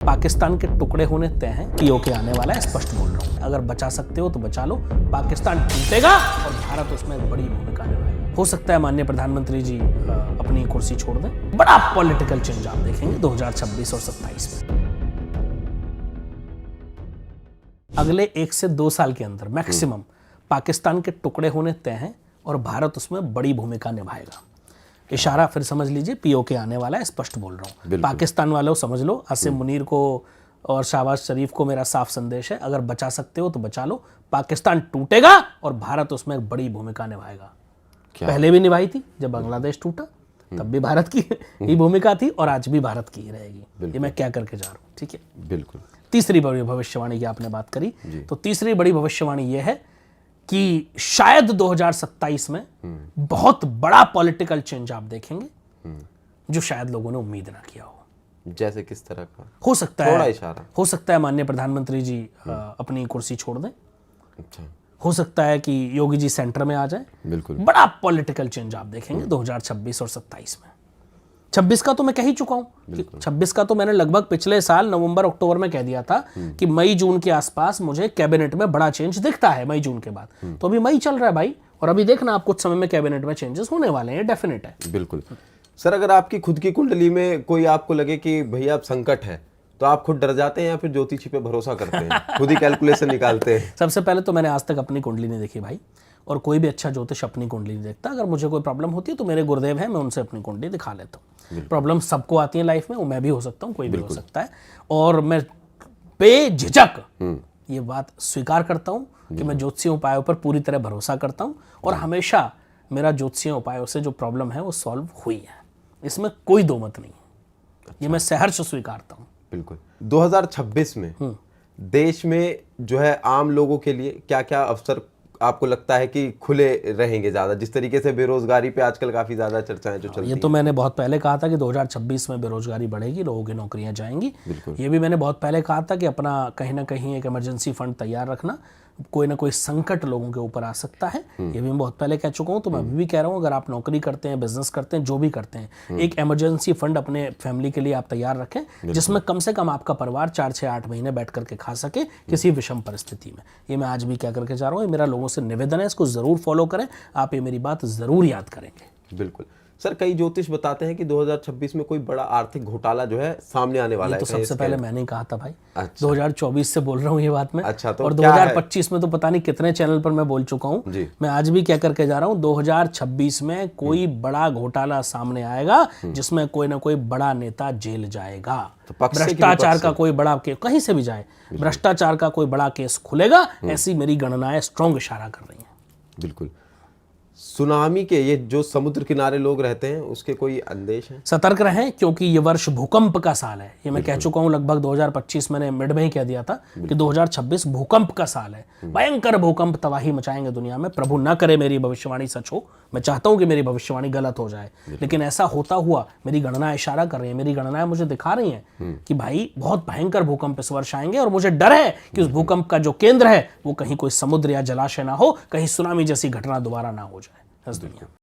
पाकिस्तान के टुकड़े होने तय हैं। पीओके आने वाला है, स्पष्ट बोल रहा हूँ। अगर बचा सकते हो तो बचा लो, पाकिस्तान टूटेगा और भारत उसमें एक बड़ी भूमिका निभाएगा। हो सकता है माननीय प्रधानमंत्री जी अपनी कुर्सी छोड़ दें। बड़ा पॉलिटिकल चेंज आप देखेंगे 2026 और 27 में। अगले 1 से 2 साल के अंदर मैक्सिमम पाकिस्तान के टुकड़े होने तय हैं और भारत उसमें बड़ी भूमिका निभाएगा। इशारा फिर समझ लीजिए, पीओके आने वाला है, स्पष्ट बोल रहा हूँ। पाकिस्तान वालों समझ लो, आसिम मुनीर को और शहबाज शरीफ को मेरा साफ संदेश है, अगर बचा सकते हो तो बचा लो, पाकिस्तान टूटेगा और भारत उसमें एक बड़ी भूमिका निभाएगा। पहले भी निभाई थी, जब बांग्लादेश टूटा तब भी भारत की ही भूमिका थी और आज भी भारत की ही रहेगी। ये मैं क्या करके जा रहा हूँ, ठीक है। बिल्कुल। तीसरी बड़ी भविष्यवाणी की आपने बात करी, तो तीसरी बड़ी भविष्यवाणी ये है कि शायद 2027 में बहुत बड़ा पॉलिटिकल चेंज आप देखेंगे जो शायद लोगों ने उम्मीद ना किया हो। जैसे किस तरह का? हो सकता है, थोड़ा इशारा। हो सकता है माननीय प्रधानमंत्री जी अपनी कुर्सी छोड़ दें। अच्छा। हो सकता है कि योगी जी सेंटर में आ जाए। बिल्कुल। बड़ा पॉलिटिकल चेंज आप देखेंगे 2026 और 27 में। 26 का तो मैं कह ही चुका हूं। 26 का तो मैंने लगभग पिछले साल नवंबर अक्टूबर में कह दिया था कि मई जून के आसपास मुझे कैबिनेट में बड़ा चेंज दिखता है, मई जून के बाद। तो अभी मई चल रहा है भाई, और अभी देखना आप कुछ समय में कैबिनेट में चेंजेस होने वाले हैं, डेफिनेट है। बिल्कुल। सर, अगर आपकी खुद की कुंडली में कोई आपको लगे कि भैया अब संकट है, तो आप खुद डर जाते हैं या फिर ज्योतिषी पे भरोसा करते हैं, खुद ही कैलकुलेशन निकालते हैं? सबसे पहले तो मैंने आज तक अपनी कुंडली नहीं देखी भाई, और कोई भी अच्छा ज्योतिष अपनी कुंडली नहीं देखता। अगर मुझे कोई प्रॉब्लम होती है तो मेरे गुरुदेव हैं, मैं उनसे अपनी कुंडली दिखा लेता हूँ। प्रॉब्लम सबको आती है लाइफ में, वो मैं भी हो सकता हूँ, कोई भी हो सकता है। और मैं बेझिझक ये बात स्वीकार करता हूँ कि मैं ज्योतिषीय उपायों पर पूरी तरह भरोसा करता हूँ, और हमेशा मेरा ज्योतिषीय उपायों से जो प्रॉब्लम है वो सॉल्व हुई है, इसमें कोई दो मत नहीं है। ये मैं सहर्ष स्वीकारता हूँ। बिल्कुल। 2026 में देश में जो है आम लोगों के लिए क्या क्या अवसर आपको लगता है कि खुले रहेंगे ज्यादा, जिस तरीके से बेरोजगारी पे आजकल काफी ज्यादा चर्चाएं जो चल रही हैं? ये तो मैंने बहुत पहले कहा था कि 2026 में बेरोजगारी बढ़ेगी, लोगों की नौकरियां जाएंगी। ये भी मैंने बहुत पहले कहा था कि अपना कहीं ना कहीं एक इमरजेंसी फंड तैयार रखना, कोई ना कोई संकट लोगों के ऊपर आ सकता है। ये भी मैं बहुत पहले कह चुका हूँ, तो मैं अभी भी कह रहा हूँ, अगर आप नौकरी करते हैं, बिजनेस करते हैं, जो भी करते हैं, एक इमरजेंसी फंड अपने फैमिली के लिए आप तैयार रखें, जिसमें कम से कम आपका परिवार 4 से 8 महीने बैठ करके खा सके किसी विषम परिस्थिति में। ये मैं आज भी क्या करके जा रहा हूँ, ये मेरा लोगों से निवेदन है, इसको जरूर फॉलो करें। आप ये मेरी बात जरूर याद करेंगे। बिल्कुल। सर, कई ज्योतिष बताते हैं कि 2026 में कोई बड़ा आर्थिक घोटाला जो है सामने आने वाला है। तो सबसे पहले मैंने कहा था भाई। अच्छा। 2024 से बोल रहा हूँ ये बात मैं। अच्छा, तो और 2025 में तो पता नहीं कितने चैनल पर मैं बोल चुका हूँ। मैं आज भी क्या करके जा रहा हूँ, 2026 में कोई बड़ा घोटाला सामने आएगा जिसमें कोई ना कोई बड़ा नेता जेल जाएगा। भ्रष्टाचार का कोई बड़ा केस, कहीं से भी जाए, भ्रष्टाचार का कोई बड़ा केस खुलेगा, ऐसी मेरी गणनाएं स्ट्रॉन्ग इशारा कर रही हैं। बिल्कुल। सुनामी के ये जो समुद्र किनारे लोग रहते हैं, उसके कोई अंदेश हैं? सतर्क रहें, क्योंकि ये वर्ष भूकंप का साल है। ये मैं कह चुका हूं लगभग 2025 मैंने मिड में ही कह दिया था कि 2026 भूकंप का साल है। भयंकर भूकंप तबाही मचाएंगे दुनिया में। प्रभु ना करे मेरी भविष्यवाणी सच हो, मैं चाहता हूं कि मेरी भविष्यवाणी गलत हो जाए, लेकिन ऐसा होता हुआ मेरी गणना इशारा कर रही है, मेरी गणनाएं मुझे दिखा रही हैं कि भाई बहुत भयंकर भूकंप इस वर्ष आएंगे। और मुझे डर है कि उस भूकंप का जो केंद्र है वो कहीं कोई समुद्र या जलाशय ना हो, कहीं सुनामी जैसी घटना दोबारा ना हो जाए इस दुनिया में।